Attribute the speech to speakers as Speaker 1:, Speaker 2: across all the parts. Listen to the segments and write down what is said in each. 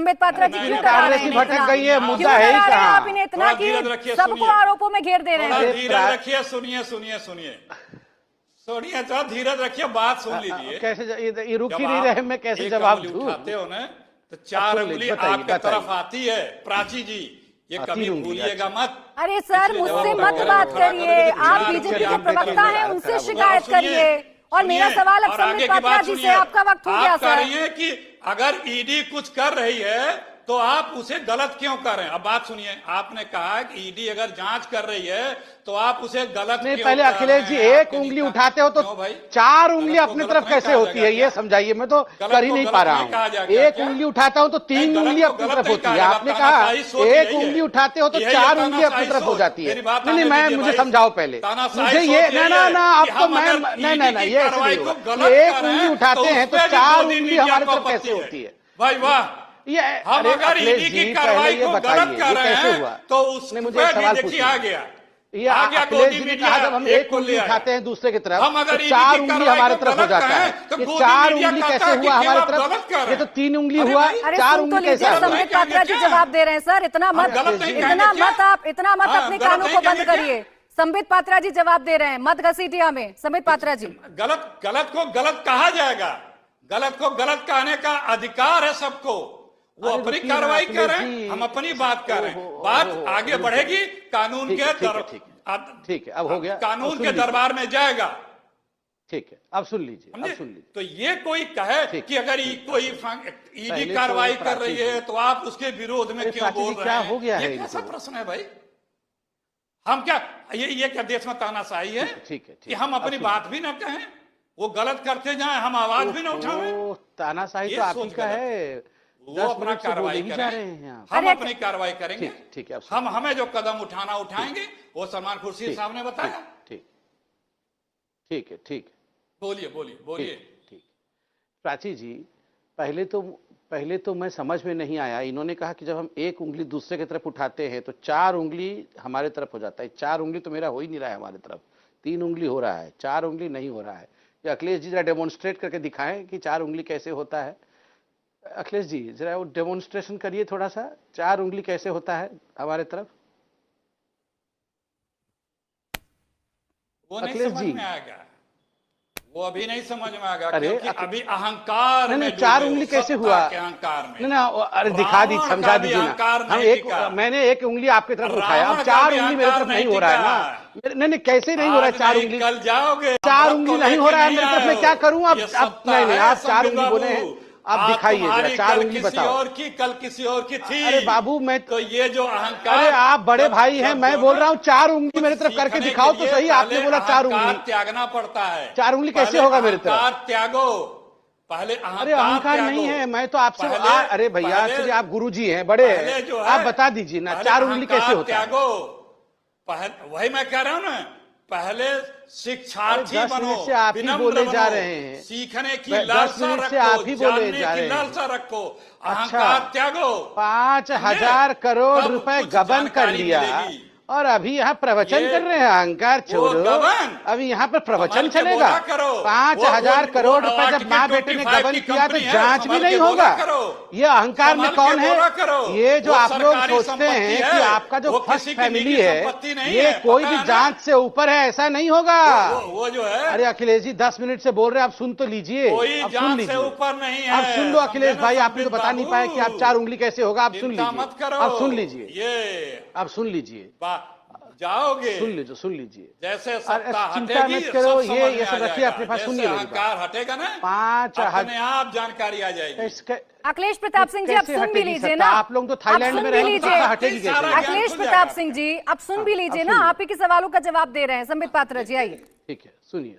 Speaker 1: संबित पात्रा जी क्यों डरा रहे हैं?
Speaker 2: भटक गई है, मुद्दा
Speaker 1: क्यों
Speaker 2: है ही
Speaker 1: डरा रहे हैं
Speaker 2: कहाँ?
Speaker 1: आप इन्हें इतना कि सबको आरोपों में घेर दे रहे हैं?
Speaker 3: धीरज रखिए, सुनिए सुनिए सुनिए सुनिए, तो धीरज रखिए, बात सुन लीजिए।
Speaker 2: कैसे ये रुक ही नहीं रहे, मैं कैसे जवाब दूं?
Speaker 3: उठाते हो ना तो 4 उंगली आपके तरफ आती है। प्राची जी ये कभी भूलिएगा मत।
Speaker 1: अरे सर, मुझसे मत बात करिए, आप बीजेपी के प्रवक्ता हैं, उनसे शिकायत करिए। और मेरा सवाल अब संबित पात्रा जी से, आपका वक्त हो गया सर।
Speaker 3: आप कह रही है कि अगर ईडी कुछ कर रही है तो आप उसे गलत क्यों कर रहे हैं? अब बात सुनिए, आपने कहा कि ईडी अगर जांच कर रही है तो आप उसे गलत
Speaker 2: नहीं,
Speaker 3: क्यों
Speaker 2: पहले
Speaker 3: कर
Speaker 2: अखिलेश जी
Speaker 3: रहे हैं?
Speaker 2: एक उंगली उठाते हो तो 4 उंगली अपनी तरफ कैसे होती है, ये समझाइए। मैं तो कर ही नहीं पा रहा हूँ। एक उंगली उठाता हूँ तो 3 उंगली अपनी तरफ होती है। आपने कहा एक उंगली उठाते हो तो 4 उंगली अपनी तरफ हो जाती है। नहीं, मैं मुझे समझाओ पहले, मुझे ये ना अब तो मैं नहीं, ये एक उंगली उठाते हैं तो 4 उंगली हमारी तरफ कैसे होती है?
Speaker 3: भाई वाह,
Speaker 2: ये
Speaker 3: हम अगर ईडी की कार्रवाई को गलत कर रहे हैं तो उसमें मुझे सवाल देखिए आ गया।
Speaker 2: ये अखिलेश जी ने कहा जब हम एक उंगली उठाते हैं दूसरे की तरफ
Speaker 3: हम अगर
Speaker 2: तो 4 उंगली हमारे तरफ हो जाता है। ये 4 उंगली कैसे हुआ हमारे तरफ? ये तो 3 उंगली हुआ, 4 उंगली कैसे हुआ?
Speaker 1: संबित पात्रा जी जवाब दे रहे हैं सर, इतना मत अपने कानों को बंद करिए। संबित पात्रा जी जवाब दे रहे हैं, मत घसीटिए हमें। संबित पात्रा जी,
Speaker 3: गलत को गलत कहा जाएगा? गलत को गलत कहने का अधिकार है सबको। वो अपनी कार्रवाई कर रहे हैं, हम अपनी बात कर रहे हैं। बात आगे बढ़ेगी, कानून के
Speaker 2: ठीक है, अब हो गया,
Speaker 3: कानून के दरबार में जाएगा।
Speaker 2: ठीक है, अब सुन लीजिए,
Speaker 3: तो ये कोई कहे कि अगर कोई ईडी कार्रवाई कर रही है तो आप उसके विरोध में क्यों बोल रहे हैं?
Speaker 2: क्या हो गया है?
Speaker 3: कैसा प्रश्न है भाई? हम क्या ये क्या देश में तानाशाही है?
Speaker 2: ठीक है
Speaker 3: कि हम अपनी बात भी ना कहें, वो गलत करते जाएं, हम आवाज भी ना उठाएं?
Speaker 2: तानाशाही तो आप ही का है।
Speaker 3: वो अपना कार्रवाई करें, हम अपनी कार्रवाई करेंगे।
Speaker 2: ठीक है,
Speaker 3: हम हमें जो कदम उठाना उठाएंगे, वो सलमान खुर्शीद साहब ने बताया।
Speaker 2: ठीक,
Speaker 3: बोलिए।
Speaker 2: ठीक, प्राची जी, पहले तो मैं समझ में नहीं आया। इन्होंने कहा कि जब हम एक उंगली दूसरे की तरफ उठाते हैं तो 4 उंगली हमारे तरफ हो जाता है। 4 उंगली तो मेरा हो ही नहीं रहा है हमारे तरफ, 3 उंगली हो रहा है, 4 उंगली नहीं हो रहा है। ये अखिलेश जी जरा डेमोन्स्ट्रेट करके दिखाएं कि 4 उंगली कैसे होता है। अखिलेश जी जरा वो डेमोन्स्ट्रेशन करिए थोड़ा सा, 4 उंगली कैसे होता है हमारे तरफ।
Speaker 3: वो नहीं समझ में आएगा, वो अभी नहीं समझ में आएगा। क्योंकि अभी अहंकार में
Speaker 2: 4 उंगली कैसे हुआ?
Speaker 3: अहंकार में
Speaker 2: ना, अरे दिखा दी, समझा दीजिए ना। मैंने एक उंगली आपकी तरफ उठाया, अब 4 उंगली मेरे तरफ नहीं हो रहा है ना। नहीं, कैसे नहीं हो रहा है 4 उंगली?
Speaker 3: कल जाओगे,
Speaker 2: 4 उंगली नहीं हो रहा है मेरे तरफ, मैं क्या करूं अब? नहीं, आप 4 उंगली बोले हैं, आप दिखाइए 4 उंगली बताओ।
Speaker 3: और की कल किसी और की थी।
Speaker 2: अरे बाबू, मैं
Speaker 3: तो ये जो अहंकार,
Speaker 2: अरे आप बड़े भाई हैं, मैं बोल रहा हूँ 4 उंगली मेरे तरफ करके दिखाओ तो सही। आपने बोला 4 उंगली
Speaker 3: त्यागना पड़ता है।
Speaker 2: 4 उंगली कैसे होगा मेरे तरफ?
Speaker 3: त्यागो पहले।
Speaker 2: अरे अहंकार नहीं है, मैं तो आपसे अरे भैया चलिए, आप गुरुजी हैं, बड़े हैं, आप बता दीजिए ना 4 उंगली कैसे होता है?
Speaker 3: वही मैं कह रहा हूँ ना, पहले शिक्षार्थी बनो,
Speaker 2: से आप ही बोले जा रहे हैं,
Speaker 3: सीखने की लालसा रखो, जानने की लालसा रखो, अहंकार त्यागो।
Speaker 2: 5,000 करोड़ रुपए गबन कर लिया और अभी यहाँ प्रवचन कर रहे हैं, अहंकार छोड़ो। अभी यहाँ पर प्रवचन चलेगा? 5,000 करोड़ रुपए जब माँ बेटे ने गबन किया तो जांच भी नहीं होगा? ये अहंकार में कौन है? ये जो आप लोग सोचते हैं कि आपका जो फर्स्ट फैमिली है ये कोई भी जांच से ऊपर है, ऐसा नहीं होगा।
Speaker 3: वो जो है,
Speaker 2: अरे अखिलेश जी 10 मिनट से बोल रहे हैं, आप सुन तो लीजिए।
Speaker 3: अब सुन लीजिए, ऊपर नहीं है।
Speaker 2: आप सुन लो अखिलेश भाई, आपने तो बता नहीं पाए कि आप 4 उंगली कैसे होगा। आप सुन लीजिए, आप सुन लीजिए,
Speaker 3: ये
Speaker 2: आप सुन लीजिए,
Speaker 3: जाओगे
Speaker 2: सुन लीजिए।
Speaker 3: जैसे सत्ता
Speaker 2: चिंता मत करो, ये सब रखिए अपने पास, सुनिए।
Speaker 3: अहंकार हटेगा ना,
Speaker 2: 5,000
Speaker 3: अपने आप जानकारी आ जाएगी।
Speaker 1: अखिलेश प्रताप सिंह जी, आप सुन भी लीजिए ना।
Speaker 2: आप लोग तो थाईलैंड में रहे, हटेगी कैसे?
Speaker 1: अखिलेश प्रताप सिंह जी, आप सुन भी लीजिए ना, आप ही के सवालों का जवाब दे रहे हैं। संबित पात्रा जी आइए।
Speaker 2: ठीक है, सुनिए।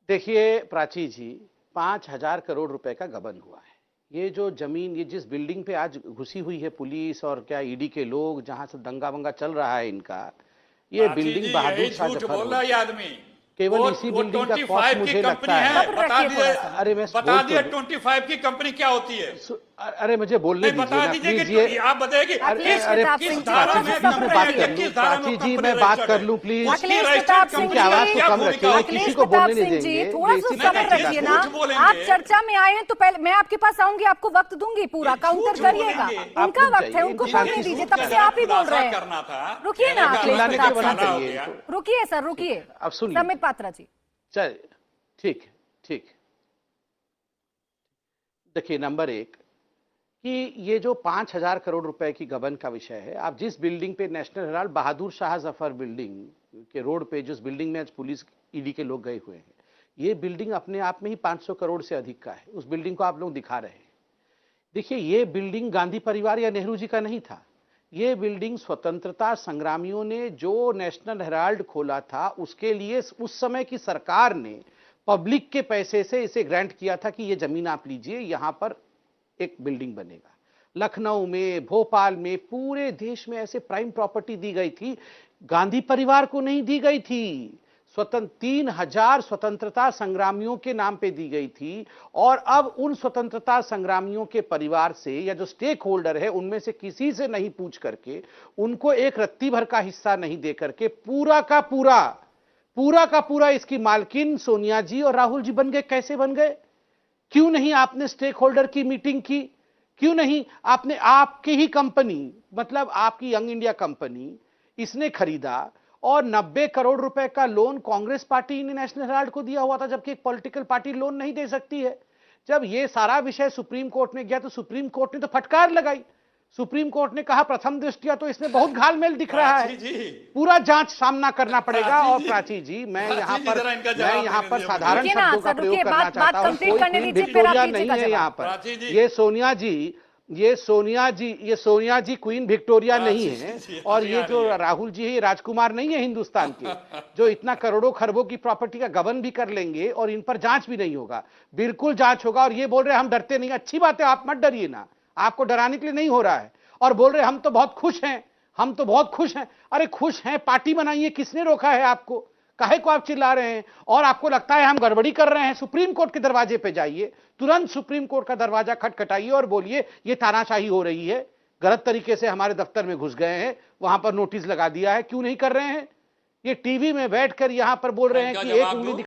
Speaker 2: देखिए प्राची जी, 5,000 करोड़ रुपए का गबन हुआ है। ये जो जमीन, ये जिस बिल्डिंग पे आज घुसी हुई है पुलिस और क्या ईडी के लोग, जहां से दंगा वंगा चल रहा है इनका, ये बिल्डिंग बहादुर शाह जफर
Speaker 3: बोल रहा है आदमी।
Speaker 2: केवल इसी बिल्डिंग का कॉस्ट मुझे लगता है।
Speaker 3: बता दिए,
Speaker 2: अरे मैं
Speaker 3: बता दिए 25 की कंपनी क्या होती है।
Speaker 2: अरे मुझे बोलने
Speaker 3: नहीं, बता
Speaker 2: दीजिए
Speaker 3: दीजिए
Speaker 2: ना,
Speaker 3: कि
Speaker 2: प्लीज। ये
Speaker 3: आप बताइए कि
Speaker 1: अखिलेश
Speaker 3: किस
Speaker 1: प्रताप
Speaker 3: किस
Speaker 1: सिंह जी,
Speaker 3: धारा
Speaker 1: थोड़ा
Speaker 3: में
Speaker 1: सा सब्र
Speaker 3: कंपनी
Speaker 1: रखिए।
Speaker 3: है, किस धारा में
Speaker 2: प्राची जी,
Speaker 3: कंपनी
Speaker 2: मैं बात
Speaker 3: रजिस्टर्ड
Speaker 2: कर
Speaker 3: है?
Speaker 2: लूं प्लीज।
Speaker 3: उसकी
Speaker 1: अखिलेश
Speaker 3: रजिस्टर्ड
Speaker 1: प्रताप सिंह
Speaker 3: कंपनी
Speaker 2: इनकी आवाज
Speaker 3: की
Speaker 2: को
Speaker 3: क्या
Speaker 2: कम
Speaker 3: भूमिका
Speaker 2: रखिए,
Speaker 3: होगी?
Speaker 2: किसी
Speaker 1: अखिलेश
Speaker 2: को
Speaker 1: प्रताप
Speaker 2: बोलने नहीं
Speaker 1: सिंह जी,
Speaker 2: देंगे,
Speaker 1: थोड़ा
Speaker 2: ये
Speaker 1: सा
Speaker 2: इसी
Speaker 3: नहीं,
Speaker 1: सब्र
Speaker 3: नहीं,
Speaker 2: तरह
Speaker 1: रखिए
Speaker 3: झूठ
Speaker 1: ना।
Speaker 3: बोलेंगे।
Speaker 1: आप चर्चा में आए हैं तो पहले मैं आपके पास आऊंगी, आपको वक्त दूंगी पूरा,
Speaker 3: ये
Speaker 1: काउंटर
Speaker 3: झूठ
Speaker 1: करिएगा।
Speaker 3: बोलेंगे।
Speaker 1: उनका
Speaker 2: आप
Speaker 1: वक्त है,
Speaker 2: जाइए,
Speaker 1: उनको
Speaker 2: इनको
Speaker 1: बोलने
Speaker 2: शांति
Speaker 1: दीजिए,
Speaker 2: से
Speaker 1: तब से आप ही बोल रहे हैं।
Speaker 3: करना था।
Speaker 1: रुकिए ना अखिलेश
Speaker 2: चिल्लाने के
Speaker 1: प्रताप
Speaker 2: बंद
Speaker 1: सिंह
Speaker 2: करिए
Speaker 1: जी,
Speaker 2: इनको।
Speaker 1: रुकिए सर, रुकिए।
Speaker 2: अब सुनिए।
Speaker 1: संबित पात्रा जी,
Speaker 2: चल, ठीक है, ठीक। देखिए, नंबर एक कि ये जो 5,000 करोड़ रुपए की गबन का विषय है, आप जिस बिल्डिंग पे national Herald Bahadur Shah Zafar building के रोड पे, जिस बिल्डिंग में आज पुलिस ईडी के लोग गए हुए हैं, ये बिल्डिंग अपने आप में ही 500 करोड़ से अधिक का है। उस बिल्डिंग को आप लोग दिखा रहे हैं। देखिए, ये बिल्डिंग गांधी परिवार या नेहरू जी का नहीं था। ये बिल्डिंग स्वतंत्रता संग्रामियों ने जो नेशनल हेराल्ड खोला था, उसके लिए उस समय की सरकार ने पब्लिक के पैसे से इसे ग्रांट किया था कि ये जमीन आप लीजिए, यहां पर एक बिल्डिंग बनेगा। लखनऊ में, भोपाल में, पूरे देश में ऐसे प्राइम प्रॉपर्टी दी गई थी, गांधी परिवार को नहीं दी गई थी। 3,000 स्वतंत्रता संग्रामियों के नाम पे दी गई थी। और अब उन स्वतंत्रता संग्रामियों के परिवार से या जो स्टेक होल्डर है उनमें से किसी से नहीं पूछ करके, उनको एक रत्ती भर का हिस्सा नहीं दे करके पूरा का पूरा इसकी मालकिन सोनिया जी और राहुल जी बन गए। कैसे बन गए? क्यों नहीं आपने स्टेक होल्डर की मीटिंग की? क्यों नहीं आपने, आपकी ही कंपनी, मतलब आपकी यंग इंडिया कंपनी, इसने खरीदा और 90 करोड़ रुपए का लोन कांग्रेस पार्टी ने नेशनल हेराल्ड को दिया हुआ था, जबकि एक पॉलिटिकल पार्टी लोन नहीं दे सकती है। जब ये सारा विषय सुप्रीम कोर्ट में गया तो सुप्रीम कोर्ट ने तो फटकार लगाई। सुप्रीम कोर्ट ने कहा प्रथम दृष्टिया तो इसमें बहुत घालमेल दिख रहा है, पूरा जांच सामना करना पड़ेगा। और प्राची जी, मैं यहाँ पर साधारण शब्दों का प्रयोग करना चाहता हूँ, कोई क्वीन विक्टोरिया नहीं है यहाँ पर। ये सोनिया जी क्वीन विक्टोरिया नहीं है, और ये जो राहुल जी है ये राजकुमार नहीं है हिंदुस्तान के, जो इतना करोड़ों खरबों की प्रॉपर्टी का गबन भी कर लेंगे और इन पर जांच भी नहीं होगा। बिल्कुल जांच होगा। और ये बोल रहे हम डरते नहीं, अच्छी बात है, आप मत डरिए ना, आपको डराने के लिए नहीं हो रहा है। और बोल रहे हम तो बहुत खुश हैं, हम तो बहुत खुश हैं। अरे खुश हैं, पार्टी बनाइए, किसने रोका है आपको? काहे को आप चिल्ला रहे हैं? और आपको लगता है हम गड़बड़ी कर रहे हैं, सुप्रीम कोर्ट के दरवाजे पे जाइए, तुरंत सुप्रीम कोर्ट का दरवाजा खटखटाइए और बोलिए ये तानाशाही हो रही है, गलत तरीके से हमारे दफ्तर में घुस गए हैं, वहां पर नोटिस लगा दिया है। क्यों नहीं कर रहे हैं? ये टीवी में बैठकर यहां पर बोल रहे हैं कि एक उंगली